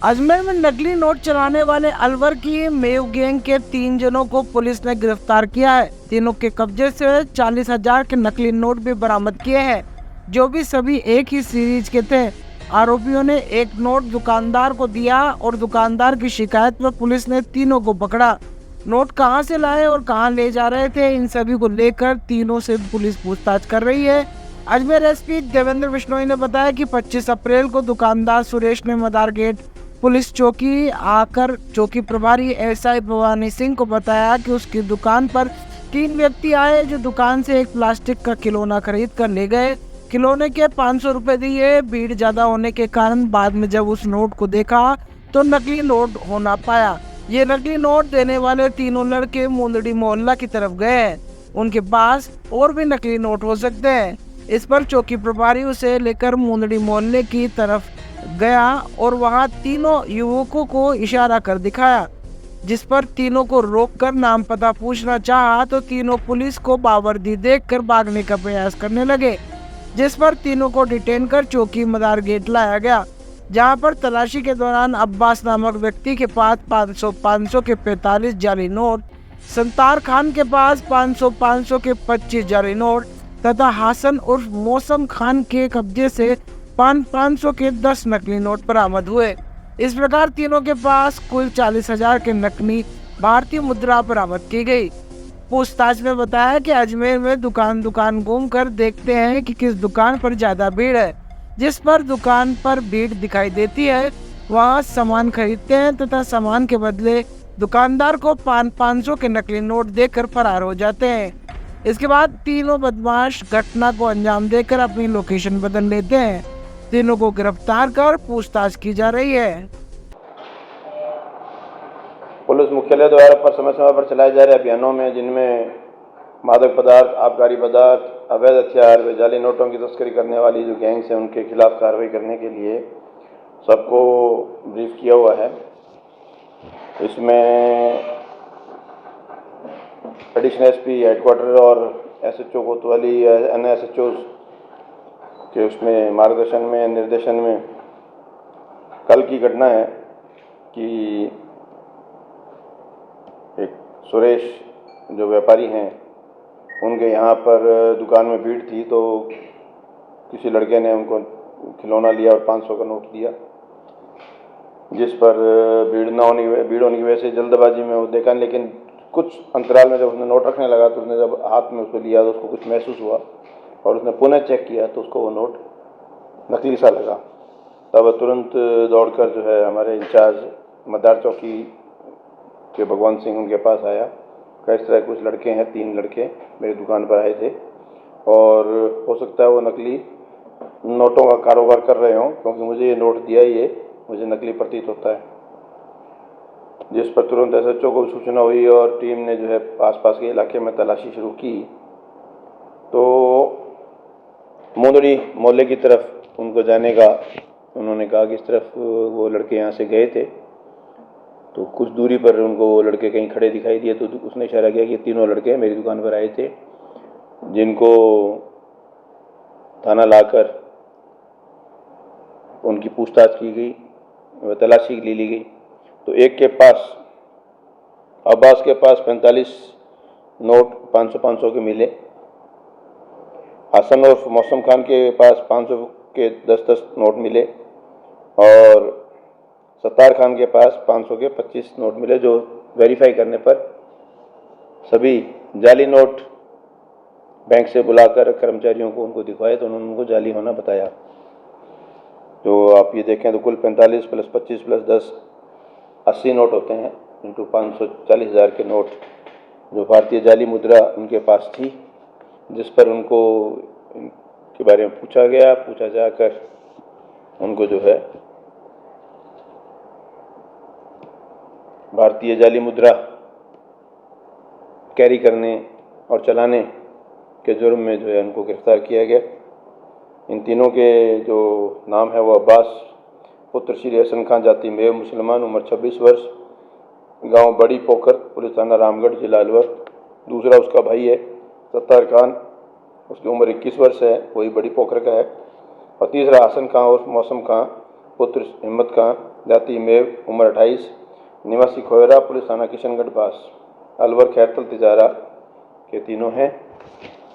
अजमेर में नकली नोट चलाने वाले अलवर की मेव गैंग के 3 जनों को पुलिस ने गिरफ्तार किया है। तीनों के कब्जे से 40,000 के नकली नोट भी बरामद किए हैं, जो भी सभी एक ही सीरीज के थे। आरोपियों ने एक नोट दुकानदार को दिया और दुकानदार की शिकायत पर पुलिस ने तीनों को पकड़ा। नोट कहां से लाए और कहां ले जा रहे थे, इन सभी को लेकर तीनों से पुलिस पूछताछ कर रही है। अजमेर एसपी देवेंद्र बिश्नोई ने बताया कि 25 अप्रैल को दुकानदार सुरेश ने मदार गेट पुलिस चौकी आकर चौकी प्रभारी एसआई भवानी सिंह को बताया कि उसकी दुकान पर 3 व्यक्ति आए, जो दुकान से एक प्लास्टिक का खिलौना खरीद कर ले गए। खिलौने के 500 रुपए दिए। भीड़ ज्यादा होने के कारण बाद में जब उस नोट को देखा तो नकली नोट हो ना पाया। ये नकली नोट देने वाले तीनों लड़के मुंदड़ी मोहल्ला की तरफ गए हैं। उनके पास और भी नकली नोट हो सकते हैं। इस पर चौकी प्रभारी उसे लेकर मुंदड़ी मोहल्ले की तरफ गया और वहां तीनों युवकों को इशारा कर दिखाया, जिस पर तीनों को रोककर नाम पता पूछना चाहा तो तीनों पुलिस को बावर्दी देखकर भागने का प्रयास करने लगे, जिस पर तीनों को डिटेन कर चौकी मदार गेट लाया गया, जहां पर तलाशी के दौरान अब्बास नामक व्यक्ति के पास 500 के 45 जाली नोट, संतार खान के पास 500 के 25 जाली नोट तथा हसन उर्फ मौसम खान के कब्जे से 500 के 10 नकली नोट बरामद हुए। इस प्रकार तीनों के पास कुल 40,000 के नकली भारतीय मुद्रा बरामद की गई। पूछताछ में बताया कि अजमेर में दुकान दुकान घूमकर देखते हैं कि किस दुकान पर ज्यादा भीड़ है। जिस पर दुकान पर भीड़ दिखाई देती है वहां सामान खरीदते हैं तथा सामान के बदले दुकानदार को 500 के नकली नोट देकर फरार हो जाते हैं। इसके बाद तीनों बदमाश घटना को अंजाम देकर अपनी लोकेशन बदल लेते हैं। तीनों को गिरफ्तार कर पूछताछ की जा रही है। पुलिस मुख्यालय द्वारा पर समय पर चलाए जा रहे अभियानों में, जिनमें मादक पदार्थ, आबकारी पदार्थ, अवैध हथियार व जाली नोटों की तस्करी करने वाली जो गैंग्स हैं, उनके खिलाफ कार्रवाई करने के लिए सबको ब्रीफ किया हुआ है। इसमें एडिशनल एसपी हेडक्वार्टर और एसएचओ कोतवाली, अन्य एसएचओ के उसमें मार्गदर्शन में, निर्देशन में कल की घटना है कि एक सुरेश जो व्यापारी हैं, उनके यहाँ पर दुकान में भीड़ थी, तो किसी लड़के ने उनको खिलौना लिया और 500 का नोट दिया, जिस पर भीड़ होने की वजह से जल्दबाजी में वो देखा, लेकिन कुछ अंतराल में जब उसने नोट रखने लगा तो उसने जब हाथ में उसको लिया तो उसको कुछ महसूस हुआ और उसने पुनः चेक किया तो उसको वो नोट नकली सा लगा। तब तुरंत दौड़कर जो है हमारे इंचार्ज मदार चौकी के भगवान सिंह उनके पास आया। इस तरह कुछ लड़के हैं, 3 लड़के मेरी दुकान पर आए थे और हो सकता है वो नकली नोटों का कारोबार कर रहे हों, क्योंकि मुझे ये नोट दिया ही है, मुझे नकली प्रतीत होता है। जिस पर तुरंत एसएचओ को सूचना हुई और टीम ने जो है आसपास के इलाके में तलाशी शुरू की, तो मुंदड़ी मोहल्ले की तरफ उनको जाने का उन्होंने कहा कि इस तरफ वो लड़के यहाँ से गए थे, तो कुछ दूरी पर उनको वो लड़के कहीं खड़े दिखाई दिए, तो उसने इशारा किया कि तीनों लड़के मेरी दुकान पर आए थे, जिनको थाना लाकर उनकी पूछताछ की गई व तलाशी ली गई। तो एक के पास, अब्बास के पास 45 नोट 500 के मिले, हसन और मौसम खान के पास 500 के 10 नोट मिले और सत्तार खान के पास 500 के 25 नोट मिले, जो वेरीफाई करने पर सभी जाली नोट बैंक से बुलाकर कर्मचारियों को उनको दिखवाए तो उन्होंने उनको जाली होना बताया। तो आप ये देखें तो कुल 45 प्लस 25 प्लस 10 80 नोट होते हैं, इंटू 540,000 के नोट जो भारतीय जाली मुद्रा उनके पास थी, जिस पर उनको के बारे में पूछा जाकर उनको जो है भारतीय जाली मुद्रा कैरी करने और चलाने के जुर्म में जो है उनको गिरफ्तार किया गया। इन तीनों के जो नाम है वो अब्बास पुत्र श्री हसन खान, जाति मेव मुसलमान, उम्र 26 वर्ष, गांव बड़ी पोखर, पुलिस थाना रामगढ़, जिला अलवर। दूसरा उसका भाई है सत्तार खान, उसकी उम्र 21 वर्ष है, वही बड़ी पोखर का है। और तीसरा हसन खान और मौसम खान पुत्र हिम्मत खान, जाति मेव, उम्र 28, निवासी खोयरा, पुलिस थाना किशनगढ़ पास। अलवर, खैरतल, तिजारा के तीनों हैं।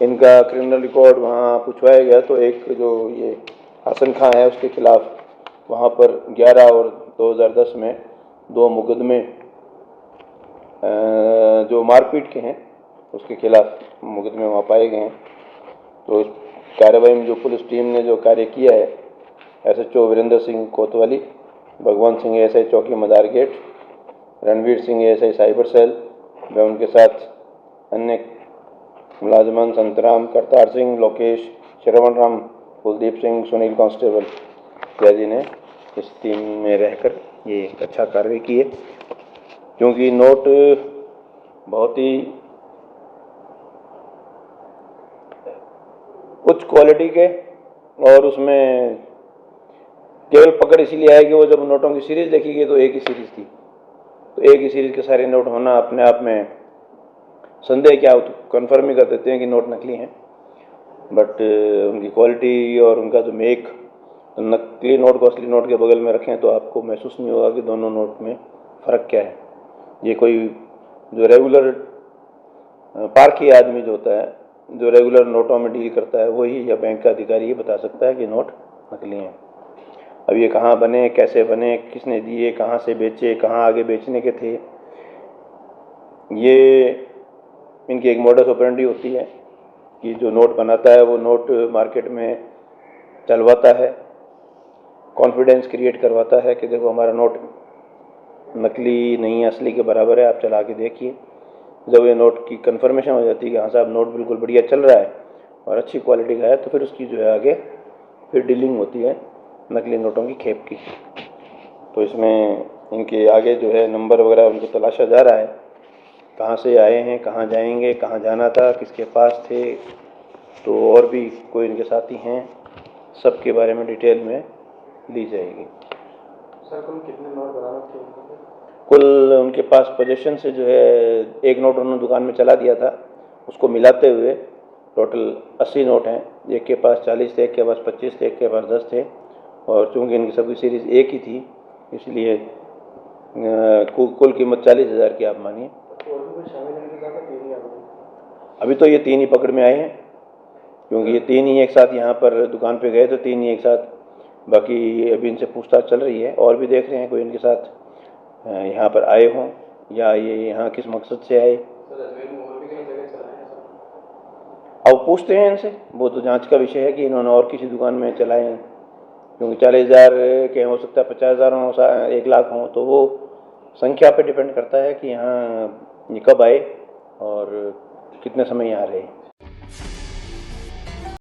इनका क्रिमिनल रिकॉर्ड वहाँ पूछवाया गया तो एक जो ये हसन खां है उसके खिलाफ वहाँ पर 11 और 2010 में 2 मुकदमे जो मारपीट के हैं उसके खिलाफ मुकदमे वहाँ पाए गए हैं। तो इस कार्रवाई में जो पुलिस टीम ने जो कार्य किया है, SHO वीरेंद्र सिंह कोतवाली, भगवान सिंह ASI चौकी Madar gate, Ranveer Singh ASI cyber cell व उनके साथ अन्य मुलाजमान संतराम, करतार सिंह, लोकेश, श्रवण राम, कुलदीप सिंह, सुनील कांस्टेबल इत्यादि ने इस टीम में रहकर ये अच्छा कार्रवाई की है। क्योंकि नोट बहुत ही उच्च क्वालिटी के और उसमें केवल पकड़ इसीलिए आई कि वो जब नोटों की सीरीज देखी गई तो एक ही सीरीज थी, तो एक ही सीरीज के सारे नोट होना अपने आप में संदेह क्या कन्फर्म ही कर देते हैं कि नोट नकली हैं। बट उनकी क्वालिटी और उनका जो मेक, तो नकली नोट को असली नोट के बगल में रखें तो आपको महसूस नहीं होगा कि दोनों नोट में फ़र्क क्या है। ये कोई जो रेगुलर पारखी आदमी जो होता है, जो रेगुलर नोटों में डील करता है, वही या बैंक का अधिकारी ये बता सकता है कि नोट नकली हैं। अब ये कहाँ बने, कैसे बने, किसने दिए, कहाँ से बेचे, कहाँ आगे बेचने के थे, ये इनकी एक मॉडस ऑपरेंडी होती है कि जो नोट बनाता है वो नोट मार्केट में चलवाता है, कॉन्फिडेंस क्रिएट करवाता है कि देखो हमारा नोट नकली नहीं असली के बराबर है, आप चला के देखिए। जब ये नोट की कंफर्मेशन हो जाती है कि हाँ साहब नोट बिल्कुल बढ़िया चल रहा है और अच्छी क्वालिटी का है, तो फिर उसकी जो है आगे फिर डीलिंग होती है नकली नोटों की खेप की। तो इसमें इनके आगे जो है नंबर वगैरह उनको तलाशा जा रहा है, कहाँ से आए हैं, कहाँ जाएंगे, कहाँ जाना था, किसके पास थे, तो और भी कोई इनके साथी हैं, सबके बारे में डिटेल में ली जाएगी। सर कुल कितने नोट बरामद किए? कुल उनके पास पोजीशन से जो है एक नोट उन्होंने दुकान में चला दिया था, उसको मिलाते हुए टोटल 80 नोट हैं। एक के पास 40 थे, एक के पास 25 थे, एक के पास 10 थे, और चूँकि इनकी सबकी सीरीज़ एक ही थी इसलिए कुल कीमत 40,000 की आप मानिए। और भी कोई शामिल इनके साथ है? 3 ही आदमी? अभी तो ये 3 ही पकड़ में आए हैं, क्योंकि ये 3 ही एक साथ यहाँ पर दुकान पे गए तो 3 ही एक साथ, बाकी अभी इनसे पूछताछ चल रही है और भी देख रहे हैं कोई इनके साथ यहाँ पर आए हों या ये यहाँ किस मकसद से आए। अब पूछते हैं इनसे, वो तो जांच का विषय है कि इन्होंने और किसी दुकान में चलाए हैं, क्योंकि 40,000 के हो सकता है, 50,000 हो, 1 लाख हो, तो वो संख्या पे डिपेंड करता है कि यहाँ ये कब आए और कितने समय यहाँ रहे।